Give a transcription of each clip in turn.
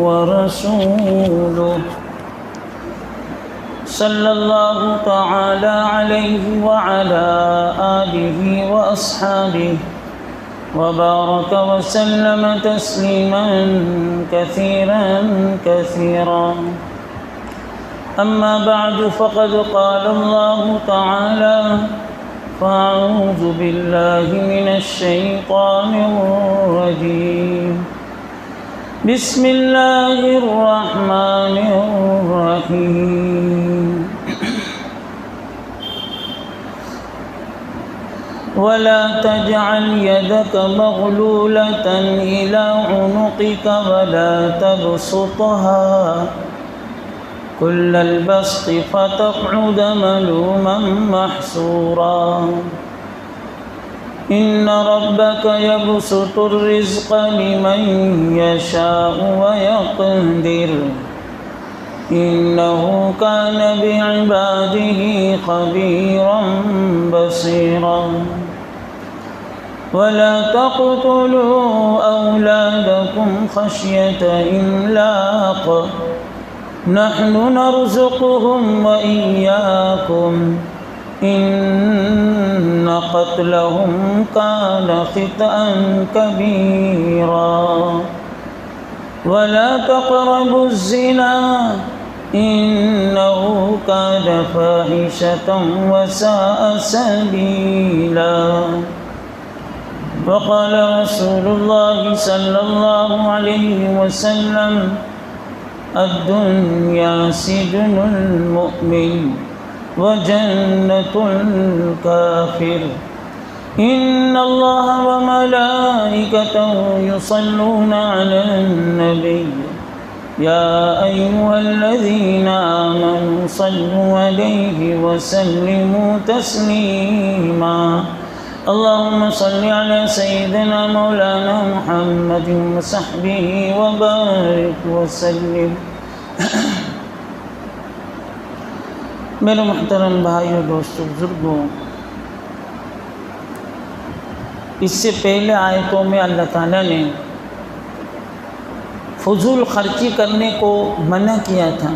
ورسوله صلى الله تعالى عليه وعلى آله وأصحابه وبارك وسلم تسليما كثيرا أما بعد فقد قال الله تعالى فأعوذ بالله من الشيطان الرجيم بسم الله الرحمن الرحيم ولا تجعل يدك مغلولة إلى عنقك ولا تبسطها كل البسط فتقعد ملوما محسورا إن ربك يبسط الرزق لمن يشاء ويقدر إنه كان بعباده خبيرا بصيرا ولا تقتلوا أولادكم خشية إملاق نحن نرزقهم وإياكم إن قتلهم كان خطأ كبيرا ولا تقربوا الزنا إنه كان فاحشة وساء سبيلا وقال رسول الله صلى الله عليه وسلم الدنيا سجن المؤمن وجنة الكافر إن الله وملائكته يصلون على النبي يا أيها الذين آمنوا صلوا عليه وسلموا تسليما اللهم صل على سيدنا مولانا محمد وصحبه وبارك وسلم میرے محترم بھائیوں دوستوں بزرگوں، اس سے پہلے آیتوں میں اللہ تعالیٰ نے فضول خرچی کرنے کو منع کیا تھا۔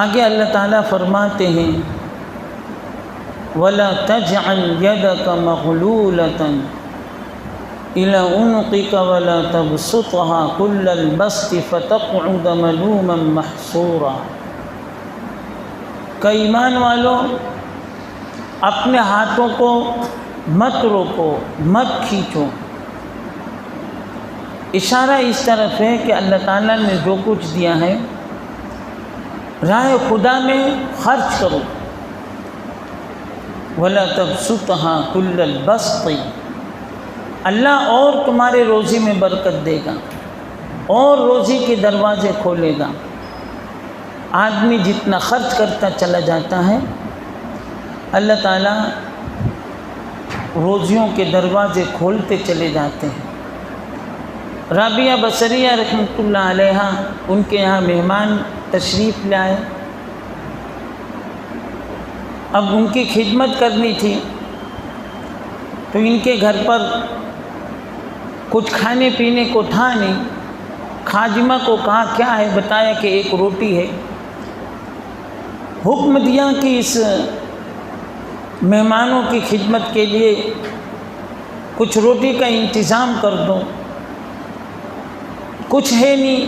آگے اللہ تعالیٰ فرماتے ہیں وَلَا تَجْعَلْ يَدَكَ مَغْلُولَةً إِلَى عُنُقِكَ وَلَا تَبْسُطْهَا كُلَّ الْبَسْطِ فَتَقْعُدَ مَلُومًا مَحْسُورًا۔ کہ ایمان والوں، اپنے ہاتھوں کو مت روکو، مت کھینچو۔ اشارہ اس طرف ہے کہ اللہ تعالیٰ نے جو کچھ دیا ہے راہ خدا میں خرچ کرو۔ وَلَا تَبْسُطْهَا كُلَّ الْبَسْطِ، اللہ اور تمہارے روزی میں برکت دے گا اور روزی کے دروازے کھولے گا۔ آدمی جتنا خرچ کرتا چلا جاتا ہے اللہ تعالیٰ روزیوں کے دروازے کھولتے چلے جاتے ہیں۔ رابعہ بصریہ رحمۃ اللہ علیہ ان کے یہاں مہمان تشریف لائے، اب ان کی خدمت کرنی تھی تو ان کے گھر پر کچھ کھانے پینے کو تھا نہیں۔ خادمہ کو کہا کیا ہے، بتایا کہ ایک روٹی ہے۔ حکم دیا کہ اس مہمانوں کی خدمت کے لیے کچھ روٹی کا انتظام کر دو۔ کچھ ہے نہیں،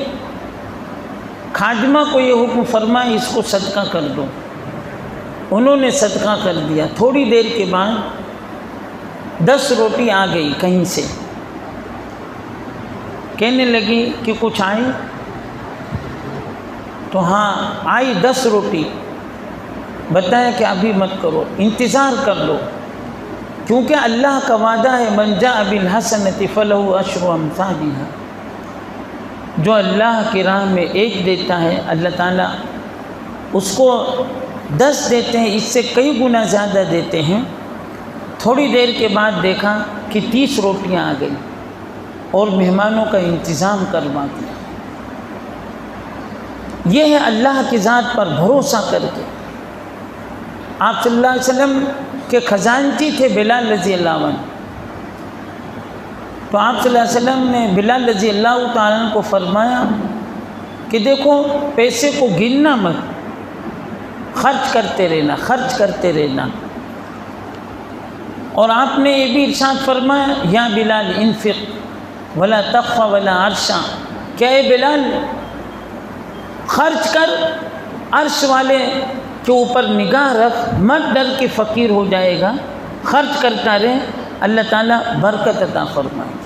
خادمہ کو یہ حکم فرمایا اس کو صدقہ کر دو۔ انہوں نے صدقہ کر دیا۔ تھوڑی دیر کے بعد 10 روٹی آ گئی کہیں سے، کہنے لگی کہ کچھ آئی تو ہاں آئی 10 روٹی۔ بتایا کہ ابھی مت کرو، انتظار کر لو، کیونکہ اللہ کا وعدہ ہے من جاء بالحسنۃ فلہ عشر امثالھا۔ جو اللہ کی راہ میں ایک دیتا ہے اللہ تعالیٰ اس کو 10 دیتے ہیں، اس سے کئی گنا زیادہ دیتے ہیں۔ تھوڑی دیر کے بعد دیکھا کہ 30 روٹیاں آ گئیں اور مہمانوں کا انتظام کروا دیا۔ یہ ہے اللہ کی ذات پر بھروسہ کر کے۔ آپ صلی اللہ علیہ وسلم کے خزانچی تھے بلال رضی اللہ عنہ، تو آپ صلی اللہ علیہ وسلم نے بلال رضی اللہ تعالیٰ عنہ کو فرمایا کہ دیکھو پیسے کو گننا مت، خرچ کرتے رہنا، خرچ کرتے رہنا۔ اور آپ نے یہ بھی ارشاد فرمایا یا بلال انفق ولا تخف ولا عرشا، کیا اے بلال خرچ کر، عرش والے کے اوپر نگاہ رکھ، مت ڈر کے فقیر ہو جائے گا، خرچ کرتا رہے، اللہ تعالیٰ برکت عطا فرمائے گا۔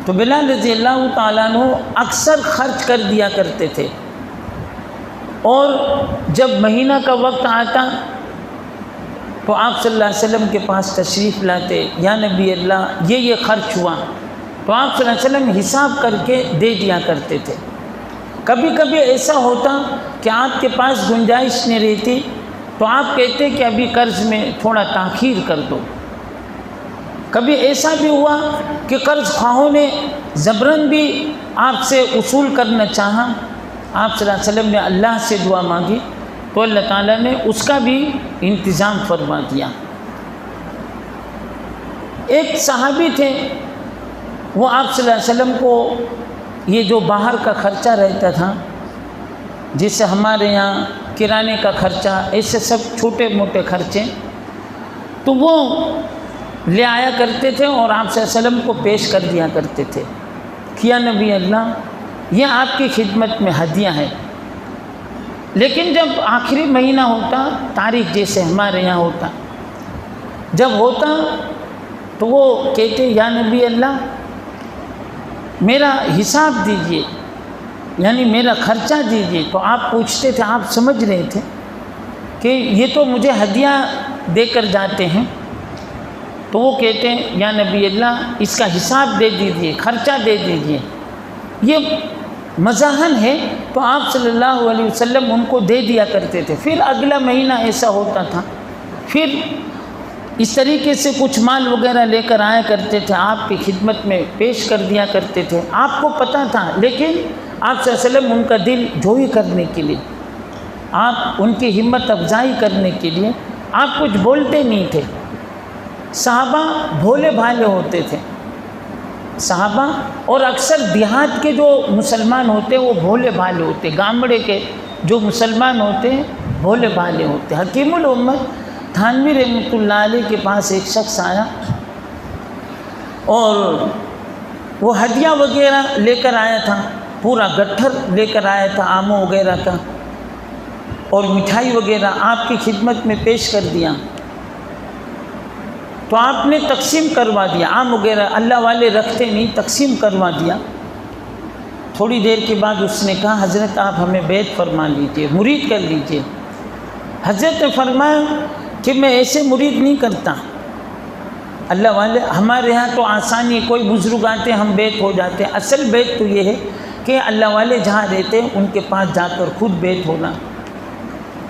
تو بلال رضی اللہ تعالیٰ عنہ اکثر خرچ کر دیا کرتے تھے، اور جب مہینہ کا وقت آتا تو آپ صلی اللہ علیہ وسلم کے پاس تشریف لاتے، یا نبی اللہ یہ خرچ ہوا، تو آپ صلی اللہ علیہ وسلم حساب کر کے دے دیا کرتے تھے۔ کبھی کبھی ایسا ہوتا کہ آپ کے پاس گنجائش نہیں رہتی تو آپ کہتے کہ ابھی قرض میں تھوڑا تاخیر کر دو۔ کبھی ایسا بھی ہوا کہ قرض خواہوں نے زبرن بھی آپ سے اصول کرنا چاہا، آپ صلی اللہ علیہ وسلم نے اللہ سے دعا مانگی تو اللہ تعالیٰ نے اس کا بھی انتظام فرما دیا۔ ایک صحابی تھے، وہ آپ صلی اللہ علیہ وسلم کو یہ جو باہر کا خرچہ رہتا تھا، جیسے ہمارے یہاں کرانے کا خرچہ، ایسے سب چھوٹے موٹے خرچے، تو وہ لے آیا کرتے تھے اور آپ صلی اللہ علیہ وسلم کو پیش کر دیا کرتے تھے کہ یا نبی اللہ یہ آپ کی خدمت میں ہدیہ ہے۔ لیکن جب آخری مہینہ ہوتا، تاریخ جیسے ہمارے یہاں ہوتا، جب ہوتا تو وہ کہتے یا نبی اللہ میرا حساب دیجئے، یعنی میرا خرچہ دیجئے۔ تو آپ پوچھتے تھے، آپ سمجھ رہے تھے کہ یہ تو مجھے ہدیہ دے کر جاتے ہیں، تو وہ کہتے ہیں یا نبی اللہ اس کا حساب دے دیجئے، خرچہ دے دیجئے، یہ مزاحن ہے۔ تو آپ صلی اللہ علیہ وسلم ان کو دے دیا کرتے تھے۔ پھر اگلا مہینہ ایسا ہوتا تھا، پھر اس طریقے سے کچھ مال وغیرہ لے کر آیا کرتے تھے، آپ کی خدمت میں پیش کر دیا کرتے تھے، آپ کو پتہ تھا، لیکن آپ صلی اللہ علیہ وسلم ان کا دل جوئی کرنے کے لیے، آپ ان کی ہمت افزائی کرنے کے لیے آپ کچھ بولتے نہیں تھے۔ صحابہ بھولے بھالے ہوتے تھے، صحابہ اور اکثر دیہات کے جو مسلمان ہوتے وہ بھولے بھالے ہوتے، گامڑے کے جو مسلمان ہوتے بھولے بھالے ہوتے۔ حکیم الامت تھانوی رحمۃ اللہ علیہ کے پاس ایک شخص آیا اور وہ ہدیہ وغیرہ لے کر آیا تھا، پورا گٹھر لے کر آیا تھا آموں وغیرہ کا، اور مٹھائی وغیرہ آپ کی خدمت میں پیش کر دیا۔ تو آپ نے تقسیم کروا دیا، آم وغیرہ اللہ والے رکھتے نہیں، تقسیم کروا دیا۔ تھوڑی دیر کے بعد اس نے کہا حضرت آپ ہمیں بیعت فرما لیجئے، مرید کر لیجئے۔ حضرت نے فرمایا کہ میں ایسے مرید نہیں کرتا، اللہ والے ہمارے ہاں تو آسانی، کوئی بزرگ آتے ہم بیعت ہو جاتے ہیں، اصل بیعت تو یہ ہے کہ اللہ والے جہاں رہتے ہیں ان کے پاس جا کر خود بیعت ہونا۔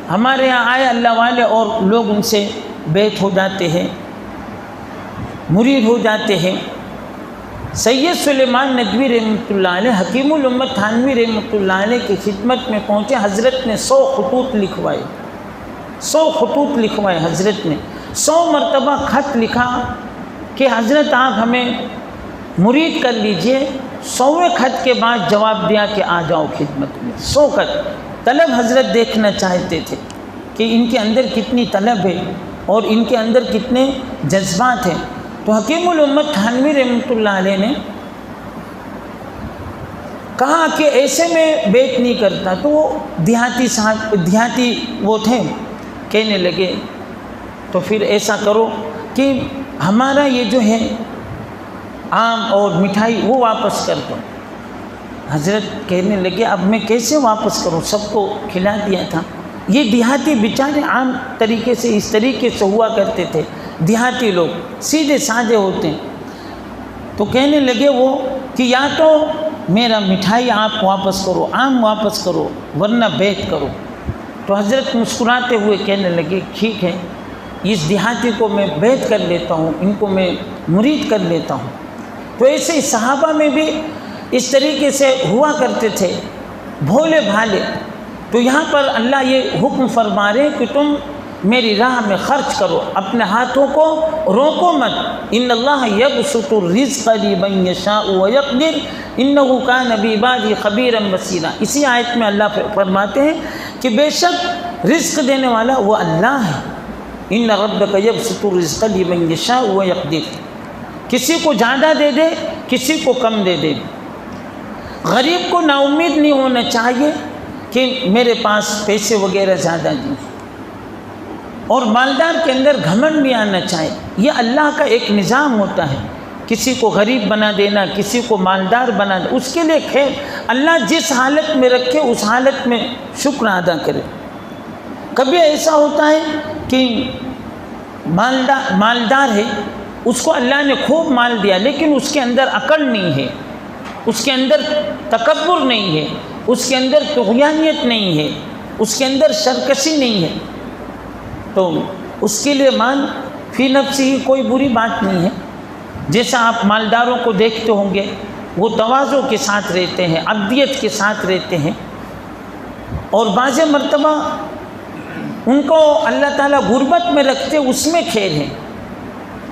ہمارے ہاں آئے اللہ والے اور لوگ ان سے بیعت ہو جاتے ہیں، مرید ہو جاتے ہیں۔ سید سلیمان ندوی رحمۃ اللہ علیہ حکیم الامت تھانوی رحمۃ اللہ علیہ کی خدمت میں پہنچے، حضرت نے 100 خطوط لکھوائے، 100 خطوط لکھوائے، حضرت نے 100 مرتبہ خط لکھا کہ حضرت آپ ہمیں مرید کر لیجئے۔ 100ویں خط کے بعد جواب دیا کہ آ جاؤ خدمت میں۔ 100 خط طلب حضرت دیکھنا چاہتے تھے کہ ان کے اندر کتنی طلب ہے اور ان کے اندر کتنے جذبات ہیں۔ تو حکیم الامت تھانوی رحمۃ اللہ علیہ نے کہا کہ ایسے میں بیعت نہیں کرتا۔ تو وہ دیہاتی وہ تھے، کہنے لگے تو پھر ایسا کرو کہ ہمارا یہ جو ہے آم اور مٹھائی وہ واپس کر دو۔ حضرت کہنے لگے اب میں کیسے واپس کروں، سب کو کھلا دیا تھا۔ یہ دیہاتی بیچارے عام طریقے سے اس طریقے سے ہوا کرتے تھے، دیہاتی لوگ سیدھے سادے ہوتے ہیں۔ تو کہنے لگے وہ کہ یا تو میرا مٹھائی آپ واپس کرو، آم واپس کرو، ورنہ بیعت کرو۔ تو حضرت مسکراتے ہوئے کہنے لگے ٹھیک ہے، اس دیہاتی کو میں بیعت کر لیتا ہوں، ان کو میں مرید کر لیتا ہوں۔ تو ایسے صحابہ میں بھی اس طریقے سے ہوا کرتے تھے، بھولے بھالے۔ تو یہاں پر اللہ یہ حکم فرما رہے کہ تم میری راہ میں خرچ کرو، اپنے ہاتھوں کو روکو مت۔ ان اللہ یبسط الرزق لمن یشاء ویقدر انہ کان بعبادہ خبیرا بصیرا۔ اسی آیت میں اللہ فرماتے ہیں کہ بے شک رزق دینے والا وہ اللہ ہے۔ ان ربک یبسط الرزق لمن یشاء ویقدر، کسی کو زیادہ دے دے، کسی کو کم دے دے۔ غریب کو نا امید نہیں ہونا چاہیے کہ میرے پاس پیسے وغیرہ زیادہ دیں، اور مالدار کے اندر گھمنڈ نہیں آنا چاہیے۔ یہ اللہ کا ایک نظام ہوتا ہے، کسی کو غریب بنا دینا، کسی کو مالدار بنا دینا، اس کے لیے خیر، اللہ جس حالت میں رکھے اس حالت میں شکر ادا کرے۔ کبھی ایسا ہوتا ہے کہ مالدار ہے، اس کو اللہ نے خوب مال دیا لیکن اس کے اندر عقل نہیں ہے، اس کے اندر تکبر نہیں ہے، اس کے اندر طغیانیت نہیں ہے، اس کے اندر سرکشی نہیں ہے، تو اس کے لیے مال فی نفس ہی کوئی بری بات نہیں ہے۔ جیسا آپ مالداروں کو دیکھتے ہوں گے، وہ تواضع کے ساتھ رہتے ہیں، عبدیت کے ساتھ رہتے ہیں، اور بعض مرتبہ ان کو اللہ تعالیٰ غربت میں رکھتے، اس میں خیر ہے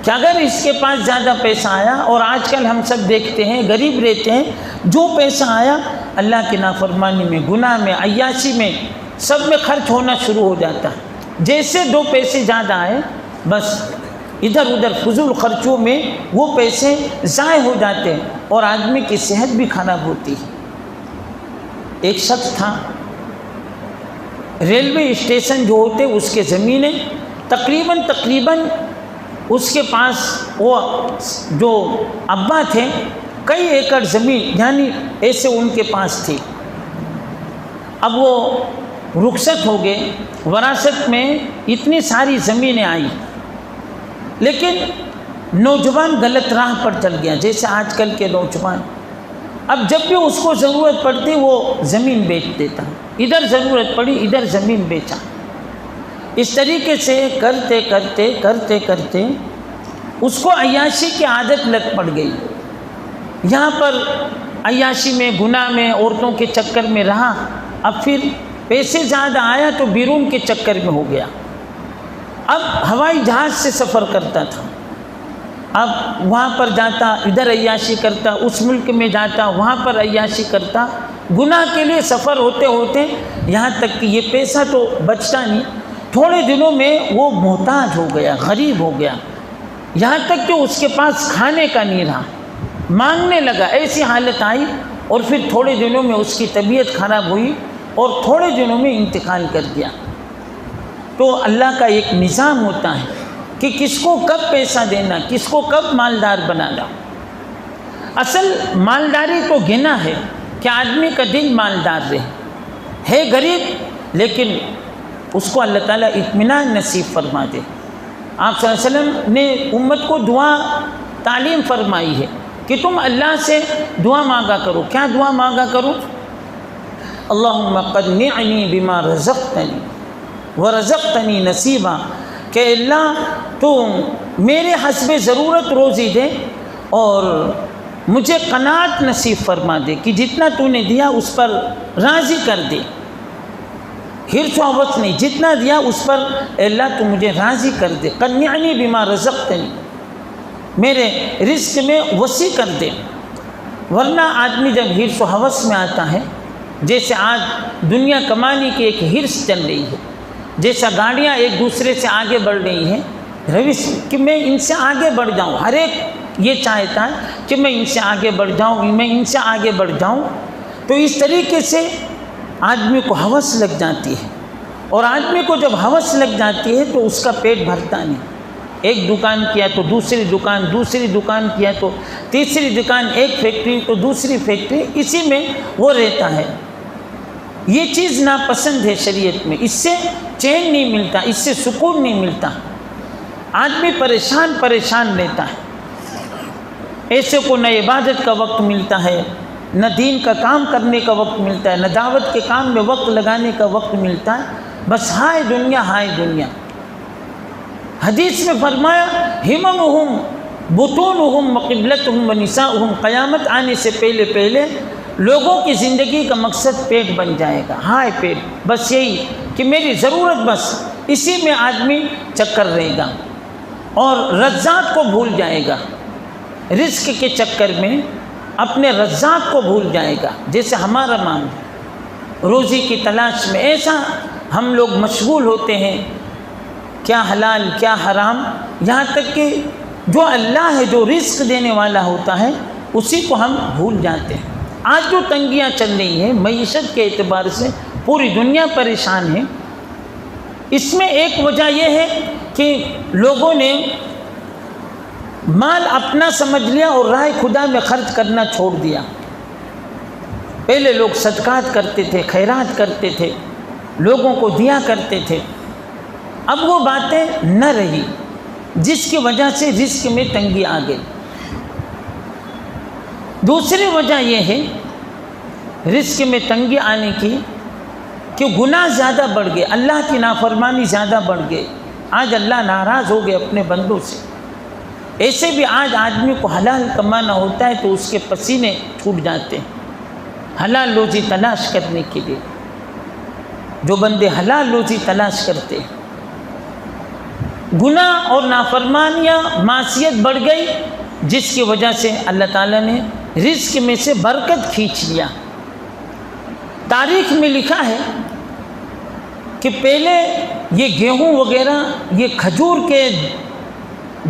کہ اگر اس کے پاس زیادہ پیسہ آیا، اور آج کل ہم سب دیکھتے ہیں غریب رہتے ہیں، جو پیسہ آیا اللہ کی نافرمانی میں، گناہ میں، عیاشی میں، سب میں خرچ ہونا شروع ہو جاتا ہے۔ جیسے دو پیسے زیادہ آئے بس ادھر ادھر فضول خرچوں میں وہ پیسے ضائع ہو جاتے ہیں، اور آدمی کی صحت بھی خراب ہوتی ہے۔ ایک شخص تھا، ریلوے اسٹیشن جو ہوتے اس کے زمینیں تقریباً اس کے پاس، وہ جو ابا تھے، کئی ایکڑ زمین یعنی ایسے ان کے پاس تھی۔ اب وہ رخصت ہو گئے، وراثت میں اتنی ساری زمینیں آئیں، لیکن نوجوان غلط راہ پر چل گیا، جیسے آج کل کے نوجوان، اب جب بھی اس کو ضرورت پڑتی وہ زمین بیچ دیتا، ادھر ضرورت پڑی ادھر زمین بیچا۔ اس طریقے سے کرتے کرتے اس کو عیاشی کی عادت لگ پڑ گئی۔ یہاں پر عیاشی میں، گناہ میں، عورتوں کے چکر میں رہا، اب پھر پیسے زیادہ آیا تو بیرون کے چکر میں ہو گیا۔ اب ہوائی جہاز سے سفر کرتا تھا، اب وہاں پر جاتا، ادھر عیاشی کرتا، اس ملک میں جاتا، وہاں پر عیاشی کرتا، گناہ کے لیے سفر ہوتے ہوتے یہاں تک کہ یہ پیسہ تو بچتا نہیں، تھوڑے دنوں میں وہ محتاج ہو گیا، غریب ہو گیا، یہاں تک کہ اس کے پاس کھانے کا نہیں رہا، مانگنے لگا۔ ایسی حالت آئی، اور پھر تھوڑے دنوں میں اس کی طبیعت خراب ہوئی، اور تھوڑے دنوں میں انتقال کر دیا۔ تو اللہ کا ایک نظام ہوتا ہے کہ کس کو کب پیسہ دینا، کس کو کب مالدار بنانا۔ اصل مالداری تو گنا ہے کہ آدمی کا دل مالدار رہے، ہے غریب لیکن اس کو اللہ تعالیٰ اطمینان نصیب فرما دے۔ آپ صلی اللہ علیہ وسلم نے امت کو دعا تعلیم فرمائی ہے کہ تم اللہ سے دعا مانگا کرو۔ کیا دعا مانگا کرو؟ اللہم قنعنی بما رزقتنی ورزقتنی نصیبا، کہ اللہ تو میرے حسب ضرورت روزی دے اور مجھے قناعت نصیب فرما دے کہ جتنا تو نے دیا اس پر راضی کر دے، حرص و حوث نہیں، جتنا دیا اس پر اللہ تو مجھے راضی کر دے۔ قنعنی بما رزقتنی، میرے رزق میں وسیع کر دے۔ ورنہ آدمی جب حرص و حوث میں آتا ہے، جیسے آج دنیا کمانے کی ایک حرص چل رہی ہے، جیسا گاڑیاں ایک دوسرے سے آگے بڑھ رہی ہیں، روش کہ میں ان سے آگے بڑھ جاؤں، ہر ایک یہ چاہتا ہے کہ میں ان سے آگے بڑھ جاؤں، میں ان سے آگے بڑھ جاؤں، تو اس طریقے سے آدمی کو ہوس لگ جاتی ہے، اور آدمی کو جب ہوس لگ جاتی ہے تو اس کا پیٹ بھرتا نہیں۔ ایک دکان کیا تو دوسری دکان، دوسری دکان کیا تو تیسری دکان، ایک فیکٹری تو دوسری فیکٹری، اسی میں وہ رہتا ہے۔ یہ چیز ناپسند ہے شریعت میں، اس سے چین نہیں ملتا، اس سے سکون نہیں ملتا، آدمی پریشان رہتا ہے۔ ایسے کو نہ عبادت کا وقت ملتا ہے، نہ دین کا کام کرنے کا وقت ملتا ہے، نہ دعوت کے کام میں وقت لگانے کا وقت ملتا ہے، بس ہائے دنیا ہائے دنیا۔ حدیث میں فرمایا ہممہم بطونہم وقبلتہم ونساؤہم، قیامت آنے سے پہلے لوگوں کی زندگی کا مقصد پیٹ بن جائے گا، ہائے پیٹ، بس یہی کہ میری ضرورت بس اسی میں آدمی چکر رہے گا اور رزاق کو بھول جائے گا، رزق کے چکر میں اپنے رزاق کو بھول جائے گا۔ جیسے ہمارا معاملہ روزی کی تلاش میں ایسا ہم لوگ مشغول ہوتے ہیں، کیا حلال کیا حرام، یہاں تک کہ جو اللہ ہے، جو رزق دینے والا ہوتا ہے، اسی کو ہم بھول جاتے ہیں۔ آج جو تنگیاں چل رہی ہیں معیشت کے اعتبار سے، پوری دنیا پریشان ہے، اس میں ایک وجہ یہ ہے کہ لوگوں نے مال اپنا سمجھ لیا اور راہ خدا میں خرچ کرنا چھوڑ دیا۔ پہلے لوگ صدقات کرتے تھے، خیرات کرتے تھے، لوگوں کو دیا کرتے تھے، اب وہ باتیں نہ رہی، جس کی وجہ سے رزق میں تنگی آ گئی۔ دوسری وجہ یہ ہے رزق میں تنگی آنے کی کہ گناہ زیادہ بڑھ گئے، اللہ کی نافرمانی زیادہ بڑھ گئی۔ آج اللہ ناراض ہو گئے اپنے بندوں سے۔ ایسے بھی آج آدمی کو حلال کمانا ہوتا ہے تو اس کے پسینے چھوٹ جاتے ہیں حلال روزی تلاش کرنے کے لیے۔ جو بندے حلال روزی تلاش کرتے ہیں، گناہ اور نافرمانیاں معصیت بڑھ گئی، جس کی وجہ سے اللہ تعالیٰ نے رزق میں سے برکت کھینچ لیا۔ تاریخ میں لکھا ہے کہ پہلے یہ گیہوں وغیرہ یہ کھجور کے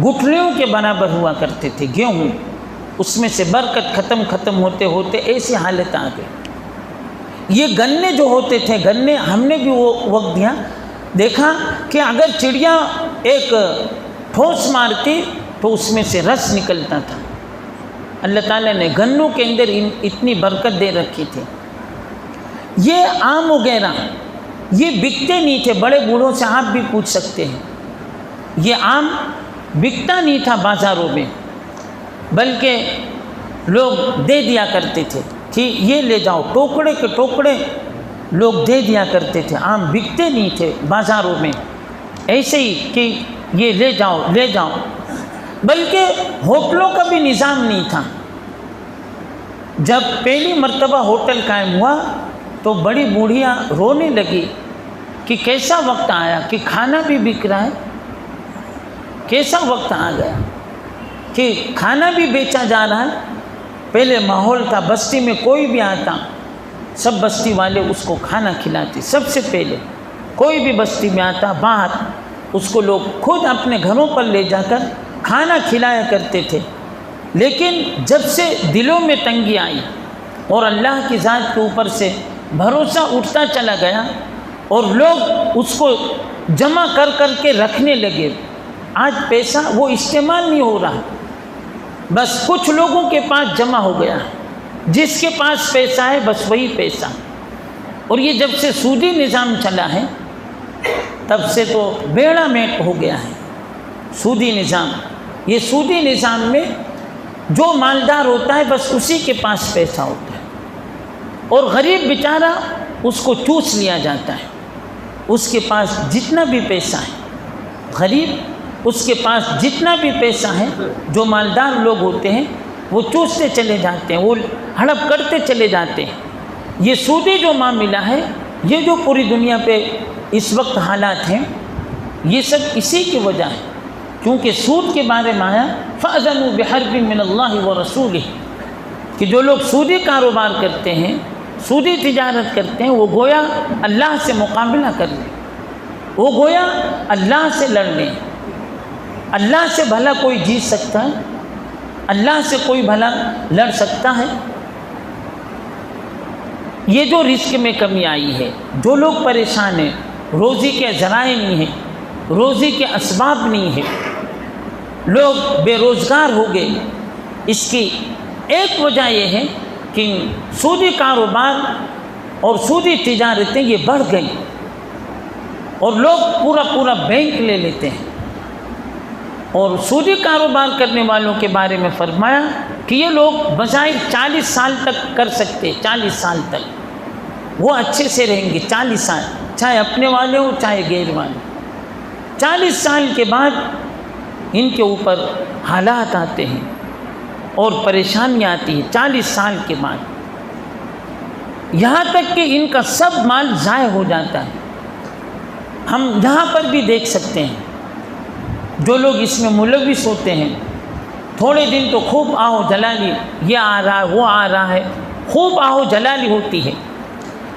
گٹھلیوں کے برابر ہوا کرتے تھے، گیہوں، اس میں سے برکت ختم ہوتے ہوتے ایسی حالت آ گئی۔ یہ گنے جو ہوتے تھے، گنے ہم نے بھی وہ وقت دیکھا کہ اگر چڑیا ایک ٹھوس مارتی تو اس میں سے رس نکلتا تھا۔ اللہ تعالیٰ نے گنوں کے اندر اتنی برکت دے رکھی تھی۔ یہ آم وغیرہ یہ بکتے نہیں تھے، بڑے بوڑھوں سے آپ بھی پوچھ سکتے ہیں، یہ آم بکتا نہیں تھا بازاروں میں، بلکہ لوگ دے دیا کرتے تھے کہ یہ لے جاؤ، ٹوکڑے کے ٹوکڑے لوگ دے دیا کرتے تھے، آم بکتے نہیں تھے بازاروں میں، ایسے ہی کہ یہ لے جاؤ، بلکہ ہوٹلوں کا بھی نظام نہیں تھا۔ جب پہلی مرتبہ ہوٹل قائم ہوا تو بڑی بوڑھیاں رونے لگی کہ کیسا وقت آیا کہ کھانا بھی بک رہا ہے، کیسا وقت آ گیا کہ کھانا بھی بیچا جا رہا ہے۔ پہلے ماحول تھا، بستی میں کوئی بھی آتا سب بستی والے اس کو کھانا کھلاتے، سب سے پہلے کوئی بھی بستی میں آتا باہر اس کو لوگ خود اپنے گھروں پر لے جا کر کھانا کھلایا کرتے تھے۔ لیکن جب سے دلوں میں تنگی آئی اور اللہ کی ذات کے اوپر سے بھروسہ اٹھتا چلا گیا اور لوگ اس کو جمع کر کے رکھنے لگے، آج پیسہ وہ استعمال نہیں ہو رہا، بس کچھ لوگوں کے پاس جمع ہو گیا، جس کے پاس پیسہ ہے بس وہی پیسہ۔ اور یہ جب سے سودی نظام چلا ہے تب سے تو بیڑا میٹ ہو گیا ہے سودی نظام۔ یہ سودی نظام میں جو مالدار ہوتا ہے بس اسی کے پاس پیسہ ہوتا ہے، اور غریب بیچارہ اس کو چوس لیا جاتا ہے۔ اس کے پاس جتنا بھی پیسہ ہے، غریب اس کے پاس جتنا بھی پیسہ ہے، جو مالدار لوگ ہوتے ہیں وہ چوستے چلے جاتے ہیں، وہ ہڑپ کرتے چلے جاتے ہیں۔ یہ سودی جو معاملہ ہے، یہ جو پوری دنیا پہ اس وقت حالات ہیں، یہ سب اسی کی وجہ ہے، کیونکہ سود کے بارے میں آیا فَأَذَنُوا بِحَرْبٍ مِّنَ اللَّهِ وَرَسُولِهِ، کہ جو لوگ سودی کاروبار کرتے ہیں، سودی تجارت کرتے ہیں، وہ گویا اللہ سے مقابلہ کر لیں، وہ گویا اللہ سے لڑ لیں۔ اللہ سے بھلا کوئی جیت سکتا ہے؟ اللہ سے کوئی بھلا لڑ سکتا ہے؟ یہ جو رزق میں کمی آئی ہے، جو لوگ پریشان ہیں، روزی کے ذرائع نہیں ہیں، روزی کے اسباب نہیں ہیں، لوگ بے روزگار ہو گئے، اس کی ایک وجہ یہ ہے کہ سودی کاروبار اور سودی تجارتیں یہ بڑھ گئی، اور لوگ پورا بینک لے لیتے ہیں۔ اور سودی کاروبار کرنے والوں کے بارے میں فرمایا کہ یہ لوگ بظاہر 40 سال تک کر سکتے، 40 سال تک وہ اچھے سے رہیں گے، 40 سال، چاہے اپنے والے ہوں چاہے غیر والے۔ 40 سال کے بعد ان کے اوپر حالات آتے ہیں اور پریشانیاں آتی ہیں 40 سال کے بعد، یہاں تک کہ ان کا سب مال ضائع ہو جاتا ہے۔ ہم یہاں پر بھی دیکھ سکتے ہیں جو لوگ اس میں ملوث ہوتے ہیں، تھوڑے دن تو خوب آہو جلالی، یہ آ رہا ہے وہ آ رہا ہے، خوب آہو جلالی ہوتی ہے،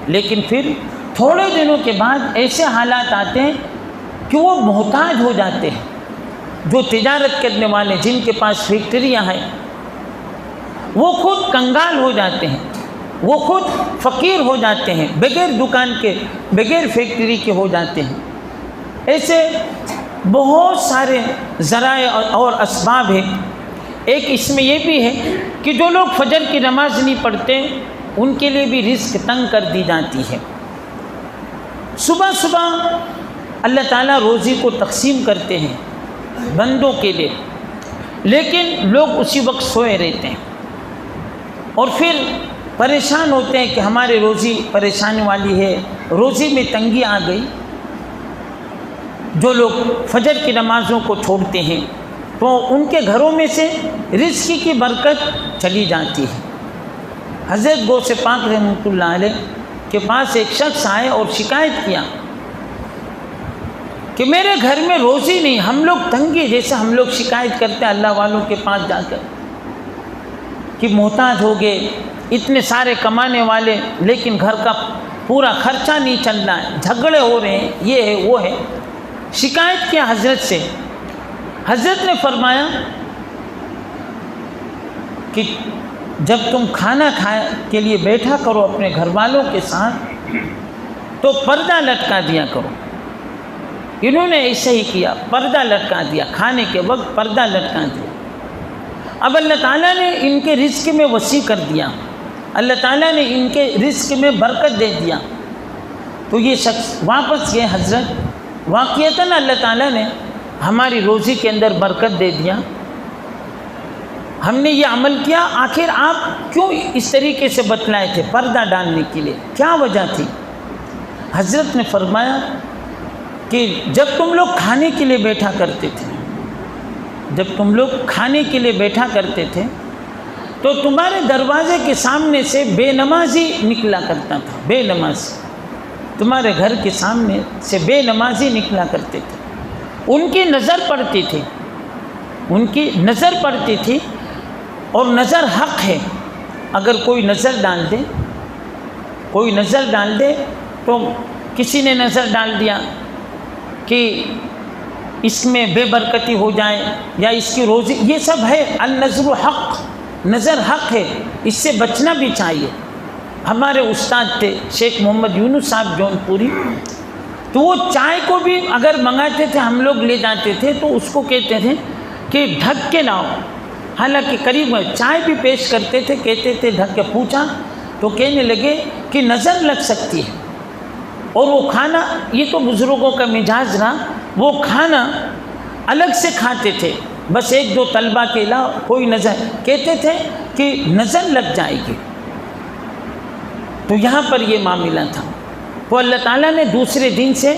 لیکن پھر تھوڑے دنوں کے بعد ایسے حالات آتے ہیں کہ وہ محتاج ہو جاتے ہیں۔ جو تجارت کرنے والے جن کے پاس فیکٹریاں ہیں وہ خود کنگال ہو جاتے ہیں، وہ خود فقیر ہو جاتے ہیں، بغیر دکان کے بغیر فیکٹری کے ہو جاتے ہیں۔ ایسے بہت سارے ذرائع اور اسباب ہیں۔ ایک اس میں یہ بھی ہے کہ جو لوگ فجر کی نماز نہیں پڑھتے ان کے لیے بھی رزق تنگ کر دی جاتی ہے۔ صبح صبح اللہ تعالیٰ روزی کو تقسیم کرتے ہیں بندوں کے لیے، لیکن لوگ اسی وقت سوئے رہتے ہیں اور پھر پریشان ہوتے ہیں کہ ہمارے روزی پریشانی والی ہے، روزی میں تنگی آ گئی۔ جو لوگ فجر کی نمازوں کو چھوڑتے ہیں تو ان کے گھروں میں سے رزق کی برکت چلی جاتی ہے۔ حضرت غوث پاک رحمۃ اللہ علیہ کے پاس ایک شخص آئے اور شکایت کیا کہ میرے گھر میں روزی نہیں، ہم لوگ تنگی، جیسے ہم لوگ شکایت کرتے ہیں اللہ والوں کے پاس جا کر کہ محتاج ہو گئے، اتنے سارے کمانے والے لیکن گھر کا پورا خرچہ نہیں چل رہا ہے، جھگڑے ہو رہے ہیں، یہ ہے وہ ہے۔ شکایت کیا حضرت سے، حضرت نے فرمایا کہ جب تم کھانا کھانے کے لیے بیٹھا کرو اپنے گھر والوں کے ساتھ تو پردہ لٹکا دیا کرو۔ انہوں نے ایسے ہی کیا، پردہ لٹکا دیا، کھانے کے وقت پردہ لٹکا دیا۔ اب اللہ تعالیٰ نے ان کے رزق میں وسیع کر دیا، اللہ تعالیٰ نے ان کے رزق میں برکت دے دیا۔ تو یہ شخص واپس گئے، حضرت واقعتاً اللہ تعالیٰ نے ہماری روزی کے اندر برکت دے دیا، ہم نے یہ عمل کیا، آخر آپ کیوں اس طریقے سے بتلائے تھے پردہ ڈالنے کے لیے، کیا وجہ تھی؟ حضرت نے فرمایا کہ جب تم لوگ کھانے کے لیے بیٹھا کرتے تھے، جب تم لوگ کھانے کے لیے بیٹھا کرتے تھے تو تمہارے دروازے کے سامنے سے بے نمازی نکلا کرتا تھا، بے نمازی تمہارے گھر کے سامنے سے بے نمازی نکلا کرتے تھے، ان کی نظر پڑتی تھی، ان کی نظر پڑتی تھی، اور نظر حق ہے۔ اگر کوئی نظر ڈال دے، کوئی نظر ڈال دے تو کسی نے نظر ڈال دیا کہ اس میں بے برکتی ہو جائے یا اس کی روزی، یہ سب ہے، النظر حق، نظر حق ہے، اس سے بچنا بھی چاہیے۔ ہمارے استاد تھے شیخ محمد یونس صاحب جون پوری، تو وہ چائے کو بھی اگر منگاتے تھے ہم لوگ لے جاتے تھے تو اس کو کہتے تھے کہ ڈھک کے لاؤ، حالانکہ قریب چائے بھی پیش کرتے تھے، کہتے تھے ڈھک کے، پوچھا تو کہنے لگے کہ نظر لگ سکتی ہے۔ اور وہ کھانا، یہ تو بزرگوں کا مزاج رہا، وہ کھانا الگ سے کھاتے تھے، بس ایک دو طلبہ کے علاوہ کوئی نظر، کہتے تھے کہ نظر لگ جائے گی۔ تو یہاں پر یہ معاملہ تھا، تو اللہ تعالیٰ نے دوسرے دن سے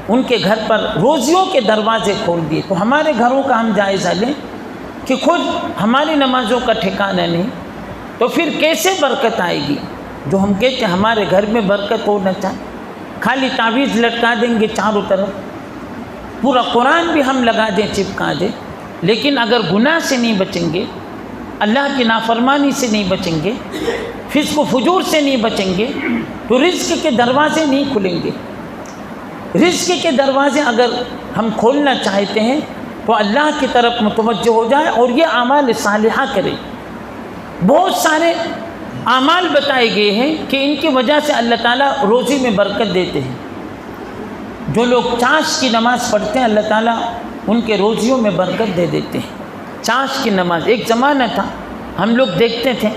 ان کے گھر پر روزیوں کے دروازے کھول دیے۔ تو ہمارے گھروں کا ہم جائزہ لیں کہ خود ہماری نمازوں کا ٹھکانہ نہیں تو پھر کیسے برکت آئے گی؟ جو ہم کہتے ہیں ہمارے گھر میں برکت ہونا چاہیے، خالی تعویذ لٹکا دیں گے چاروں طرف، پورا قرآن بھی ہم لگا دیں، چپکا دیں، لیکن اگر گناہ سے نہیں بچیں گے، اللہ کی نافرمانی سے نہیں بچیں گے، فسق و فجور سے نہیں بچیں گے تو رزق کے دروازے نہیں کھلیں گے۔ رزق کے دروازے اگر ہم کھولنا چاہتے ہیں تو اللہ کی طرف متوجہ ہو جائے اور یہ اعمال صالحہ کرے۔ بہت سارے اعمال بتائے گئے ہیں کہ ان کی وجہ سے اللہ تعالیٰ روزی میں برکت دیتے ہیں۔ جو لوگ چاش کی نماز پڑھتے ہیں اللہ تعالیٰ ان کے روزیوں میں برکت دے دیتے ہیں۔ چاش کی نماز، ایک زمانہ تھا ہم لوگ دیکھتے تھے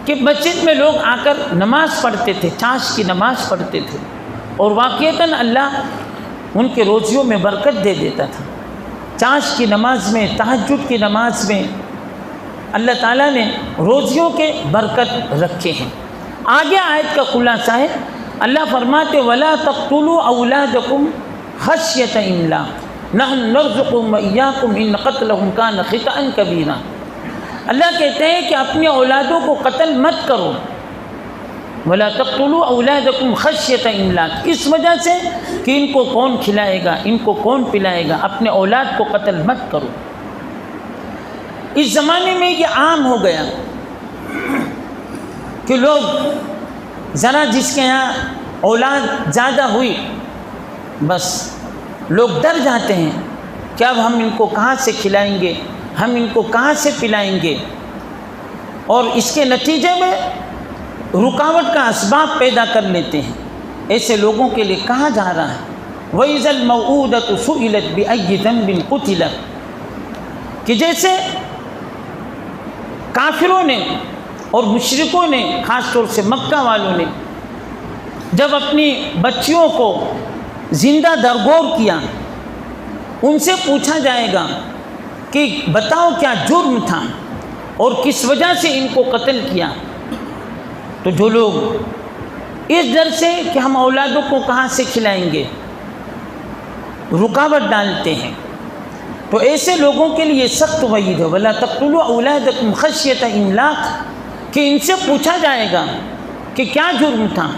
کہ مسجد میں لوگ آ کر نماز پڑھتے تھے، چاش کی نماز پڑھتے تھے، اور واقعتاً اللہ ان کے روزیوں میں برکت دے دیتا تھا۔ چاش کی نماز میں، تہجد کی نماز میں اللہ تعالیٰ نے روزیوں کے برکت رکھے ہیں۔ آگے آیت کا خلاصہ ہے، اللہ فرماتے وَلَا تَقْتُلُوا أَوْلَادَكُمْ خَشْيَةَ إِمْلَاقٍ نَحْنُ نَرْزُقُهُمْ وَإِيَّاكُمْ إِنَّ قَتْلَهُمْ كَانَ خِطْئًا كَبِيرًا۔ اللہ کہتے ہیں کہ اپنی اولادوں کو قتل مت کرو، وَلَا تَقْتُلُوا أَوْلَادَكُمْ خَشْيَةَ إِمْلَاقٍ، اس وجہ سے کہ ان کو کون کھلائے گا، ان کو کون پلائے گا، اپنے اولاد کو قتل مت کرو۔ اس زمانے میں یہ عام ہو گیا کہ لوگ ذرا جس کے یہاں اولاد زیادہ ہوئی بس لوگ ڈر جاتے ہیں کہ اب ہم ان کو کہاں سے کھلائیں گے، ہم ان کو کہاں سے پلائیں گے، اور اس کے نتیجے میں رکاوٹ کا اسباب پیدا کر لیتے ہیں۔ ایسے لوگوں کے لیے کہا جا رہا ہے وَإِذَا الْمَوْءُودَةُ سُئِلَتْ بِأَيِّ ذَنبٍ قُتِلَتْ، کہ جیسے کافروں نے اور مشرکوں نے، خاص طور سے مکہ والوں نے، جب اپنی بچیوں کو زندہ درگور کیا، ان سے پوچھا جائے گا کہ بتاؤ کیا جرم تھا اور کس وجہ سے ان کو قتل کیا، تو جو لوگ اس ڈر سے کہ ہم اولادوں کو کہاں سے کھلائیں گے رکاوٹ ڈالتے ہیں، تو ایسے لوگوں کے لیے سخت وعید ہے وَلَا تَقْتُلُوا أَوْلَادَكُمْ خَشْيَةَ إِمْلَاقٍ، کہ ان سے پوچھا جائے گا کہ کیا جرم تھا۔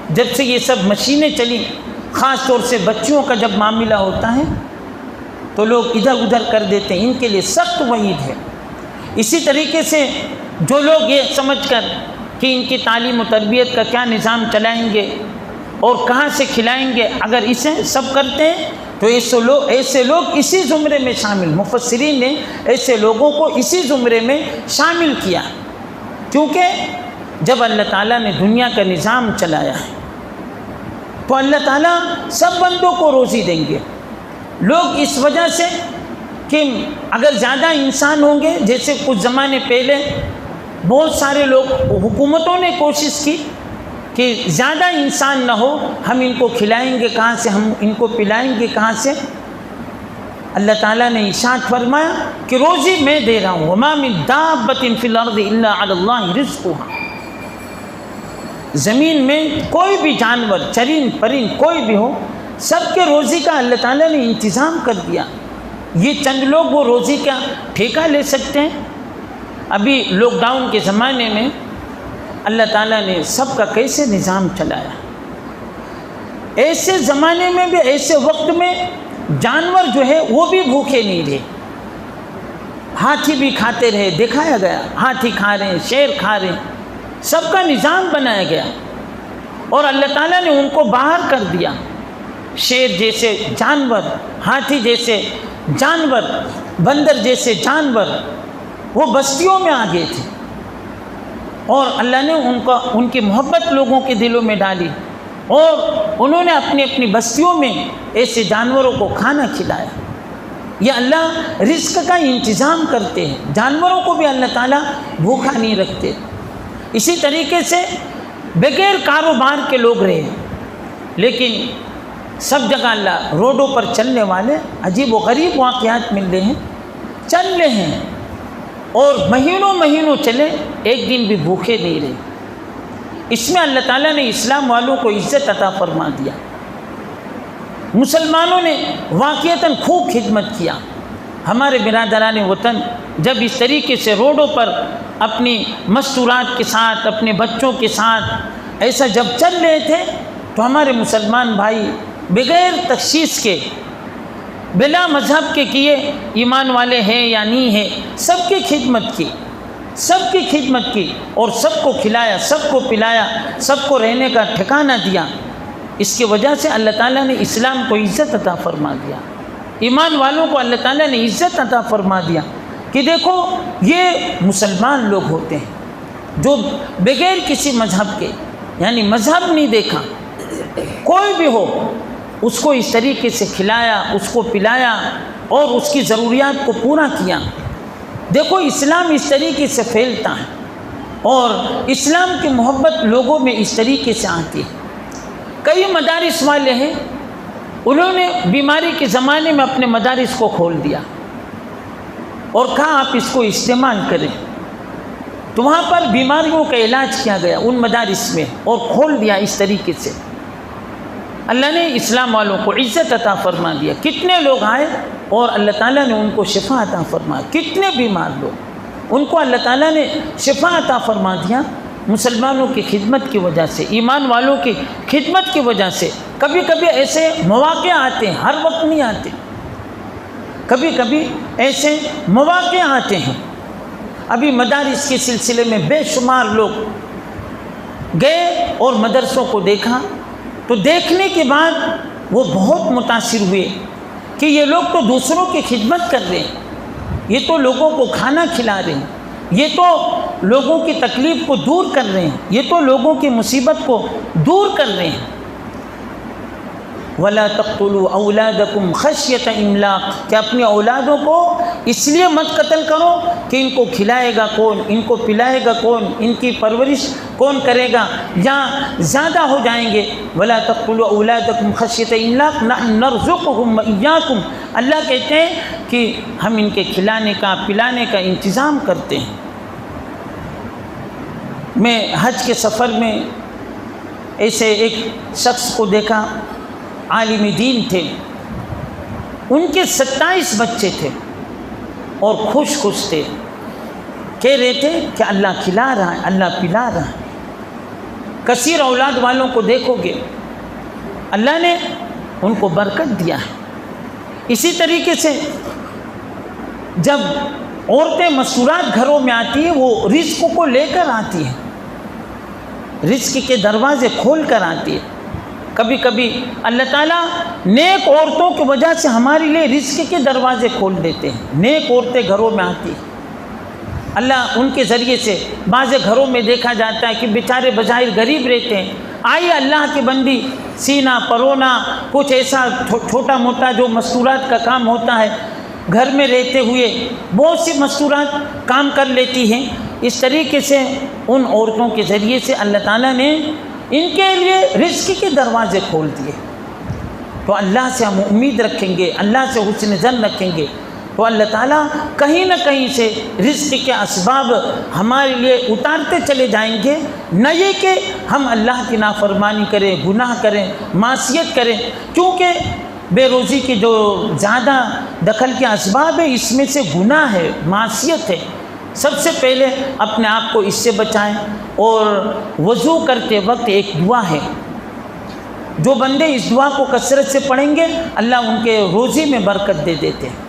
جب سے یہ سب مشینیں چلی، خاص طور سے بچیوں کا جب معاملہ ہوتا ہے تو لوگ ادھر ادھر کر دیتے ہیں، ان کے لیے سخت وعید ہے۔ اسی طریقے سے جو لوگ یہ سمجھ کر کہ ان کی تعلیم و تربیت کا کیا نظام چلائیں گے اور کہاں سے کھلائیں گے، اگر اسے سب کرتے ہیں تو ایسے لوگ اسی زمرے میں شامل، مفسرین نے ایسے لوگوں کو اسی زمرے میں شامل کیا، کیونکہ جب اللہ تعالیٰ نے دنیا کا نظام چلایا ہے تو اللہ تعالیٰ سب بندوں کو روزی دیں گے۔ لوگ اس وجہ سے کہ اگر زیادہ انسان ہوں گے، جیسے کچھ زمانے پہلے بہت سارے لوگ، حکومتوں نے کوشش کی کہ زیادہ انسان نہ ہو، ہم ان کو کھلائیں گے کہاں سے، ہم ان کو پلائیں گے کہاں سے۔ اللہ تعالیٰ نے ارشاد فرمایا کہ روزی میں دے رہا ہوں، وَمَا مِن دَابَّةٍ فِي الْأَرْضِ إِلَّا عَلَى اللَّهِ رِزْقُهَا، زمین میں کوئی بھی جانور، چرند پرند کوئی بھی ہو، سب کے روزی کا اللہ تعالیٰ نے انتظام کر دیا۔ یہ چند لوگ وہ روزی کا ٹھیکہ لے سکتے ہیں۔ ابھی لاک ڈاؤن کے زمانے میں اللہ تعالیٰ نے سب کا کیسے نظام چلایا۔ ایسے زمانے میں بھی، ایسے وقت میں جانور جو ہے وہ بھی بھوکے نہیں رہے، ہاتھی بھی کھاتے رہے، دکھایا گیا ہاتھی کھا رہے ہیں، شیر کھا رہے ہیں، سب کا نظام بنایا گیا اور اللہ تعالیٰ نے ان کو باہر کر دیا۔ شیر جیسے جانور، ہاتھی جیسے جانور، بندر جیسے جانور وہ بستیوں میں آ گئے تھے، اور اللہ نے ان کی محبت لوگوں کے دلوں میں ڈالی، اور انہوں نے اپنی اپنی بستیوں میں ایسے جانوروں کو کھانا کھلایا۔ یہ اللہ رزق کا انتظام کرتے ہیں، جانوروں کو بھی اللہ تعالیٰ بھوکا نہیں رکھتے۔ اسی طریقے سے بغیر کاروبار کے لوگ رہے، لیکن سب جگہ اللہ روڈوں پر چلنے والے عجیب و غریب واقعات مل رہے ہیں، چل رہے ہیں اور مہینوں مہینوں چلے، ایک دن بھی بھوکے نہیں رہے۔ اس میں اللہ تعالیٰ نے اسلام والوں کو عزت عطا فرما دیا، مسلمانوں نے واقعتاً خوب خدمت کیا۔ ہمارے برادران وطن جب اس طریقے سے روڈوں پر اپنی مستورات کے ساتھ، اپنے بچوں کے ساتھ ایسا جب چل رہے تھے تو ہمارے مسلمان بھائی بغیر تشخیص کے، بلا مذہب کے کیے ایمان والے ہیں یا نہیں ہیں، سب کی خدمت کی، سب کی خدمت کی، اور سب کو کھلایا، سب کو پلایا، سب کو رہنے کا ٹھکانہ دیا۔ اس کی وجہ سے اللہ تعالیٰ نے اسلام کو عزت عطا فرما دیا، ایمان والوں کو اللہ تعالیٰ نے عزت عطا فرما دیا کہ دیکھو یہ مسلمان لوگ ہوتے ہیں جو بغیر کسی مذہب کے، یعنی مذہب نہیں دیکھا، کوئی بھی ہو اس کو اس طریقے سے کھلایا، اس کو پلایا اور اس کی ضروریات کو پورا کیا۔ دیکھو اسلام اس طریقے سے پھیلتا ہے اور اسلام کی محبت لوگوں میں اس طریقے سے آتی ہے۔ کئی مدارس والے ہیں، انہوں نے بیماری کے زمانے میں اپنے مدارس کو کھول دیا اور کہا آپ اس کو استعمال کریں، تو وہاں پر بیماریوں کا علاج کیا گیا ان مدارس میں اور کھول دیا اس طریقے سے۔ اللہ نے اسلام والوں کو عزت عطا فرما دیا، کتنے لوگ آئے اور اللہ تعالیٰ نے ان کو شفا عطا فرما، کتنے بیمار لوگ ان کو اللہ تعالیٰ نے شفا عطا فرما دیا مسلمانوں کی خدمت کی وجہ سے، ایمان والوں کی خدمت کی وجہ سے کبھی کبھی ایسے مواقع آتے ہیں، ہر وقت نہیں آتے، کبھی کبھی ایسے مواقع آتے ہیں۔ ابھی مدارس کے سلسلے میں بے شمار لوگ گئے اور مدرسوں کو دیکھا، تو دیکھنے کے بعد وہ بہت متاثر ہوئے کہ یہ لوگ تو دوسروں کی خدمت کر رہے ہیں، یہ تو لوگوں کو کھانا کھلا رہے ہیں، یہ تو لوگوں کی تکلیف کو دور کر رہے ہیں، یہ تو لوگوں کی مصیبت کو دور کر رہے ہیں۔ وَلَا تَقْتُلُوا أَوْلَادَكُمْ خَشْيَةَ إِمْلَاقٍ، کہ اپنی اولادوں کو اس لیے مت قتل کرو کہ ان کو کھلائے گا کون، ان کو پلائے گا کون، ان کی پرورش کون کرے گا، یا زیادہ ہو جائیں گے۔ وَلَا تَقْتُلُوا أَوْلَادَكُمْ خَشْيَةَ إِمْلَاقٍ نَحْنُ نَرْزُقُهُمْ وَإِيَّاكُمْ، اللہ کہتے ہیں کہ ہم ان کے کھلانے کا پلانے کا انتظام کرتے ہیں۔ میں حج کے سفر میں ایسے ایک شخص کو دیکھا، عالم دین تھے، ان کے 27 بچے تھے اور خوش خوش تھے، کہہ رہے تھے کہ اللہ کھلا رہا ہے، اللہ پلا رہا ہے۔ کثیر اولاد والوں کو دیکھو گے اللہ نے ان کو برکت دیا ہے۔ اسی طریقے سے جب عورتیں مستورات گھروں میں آتی ہیں، وہ رزق کو لے کر آتی ہیں، رزق کے دروازے کھول کر آتی ہے۔ کبھی کبھی اللہ تعالیٰ نیک عورتوں کی وجہ سے ہمارے لیے رزق کے دروازے کھول دیتے ہیں، نیک عورتیں گھروں میں آتی ہیں، اللہ ان کے ذریعے سے بعض گھروں میں دیکھا جاتا ہے کہ بیچارے بظاہر غریب رہتے ہیں، آئیے اللہ کی بندی سینا پرونا کچھ ایسا چھوٹا موٹا جو مستورات کا کام ہوتا ہے، گھر میں رہتے ہوئے بہت سی مستورات کام کر لیتی ہیں۔ اس طریقے سے ان عورتوں کے ذریعے سے اللہ تعالیٰ نے ان کے لیے رزق کے دروازے کھول دیے۔ تو اللہ سے ہم امید رکھیں گے، اللہ سے حسن ظن رکھیں گے، تو اللہ تعالیٰ کہیں نہ کہیں سے رزق کے اسباب ہمارے لیے اتارتے چلے جائیں گے۔ نہ یہ کہ ہم اللہ کی نافرمانی کریں، گناہ کریں، معصیت کریں، کیونکہ بے روزی کی جو زیادہ دخل کے اسباب ہے، اس میں سے گناہ ہے، معصیت ہے۔ سب سے پہلے اپنے آپ کو اس سے بچائیں، اور وضو کرتے وقت ایک دعا ہے، جو بندے اس دعا کو کثرت سے پڑھیں گے اللہ ان کے روزی میں برکت دے دیتے ہیں۔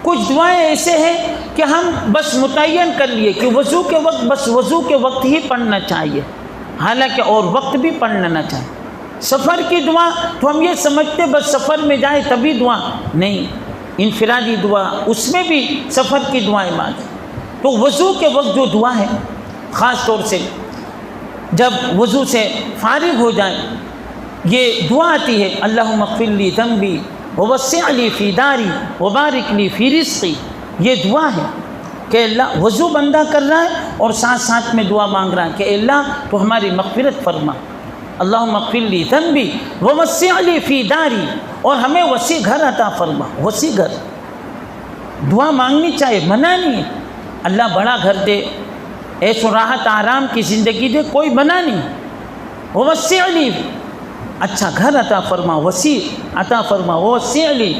کچھ دعائیں ایسے ہیں کہ ہم بس متعین کر لیے کہ وضو کے وقت بس وضو کے وقت ہی پڑھنا چاہیے، حالانکہ اور وقت بھی پڑھنا نہ چاہیے۔ سفر کی دعا تو ہم یہ سمجھتے بس سفر میں جائے تبھی دعا، نہیں، انفرادی دعا اس میں بھی سفر کی دعائیں بعد ہیں۔ تو وضو کے وقت جو دعا ہے، خاص طور سے جب وضو سے فارغ ہو جائیں، یہ دعا آتی ہے، اللہم اغفر لی ذنبی ووسع لی فی داری وبارک لی فی رزقی۔ یہ دعا ہے کہ اللہ وضو بندہ کر رہا ہے اور ساتھ ساتھ میں دعا مانگ رہا ہے کہ اللہ تو ہماری مغفرت فرما، اللہم اغفر لی ذنبی ووسع لی فی داری، اور ہمیں وسیع گھر عطا فرما، وسیع گھر۔ دعا مانگنی چاہیے، منع نہیں ہے، اللہ بڑا گھر دے، عیش و راحت آرام کی زندگی دے، کوئی منع نہیں۔ ووسع لی، اچھا گھر عطا فرما، وسیع عطا فرما، ووسع لی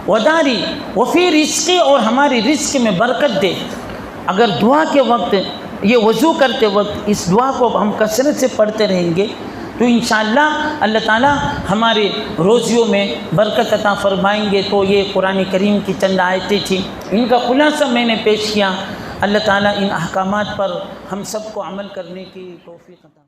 وداری وفی رزقی، اور ہماری رزق میں برکت دے۔ اگر دعا کے وقت، یہ وضو کرتے وقت اس دعا کو ہم کثرت سے پڑھتے رہیں گے تو انشاءاللہ اللہ تعالیٰ ہمارے روزیوں میں برکت عطا فرمائیں گے۔ تو یہ قرآن کریم کی چند آیتیں تھیں، ان کا خلاصہ میں نے پیش کیا۔ اللہ تعالیٰ ان احکامات پر ہم سب کو عمل کرنے کی توفیق عطا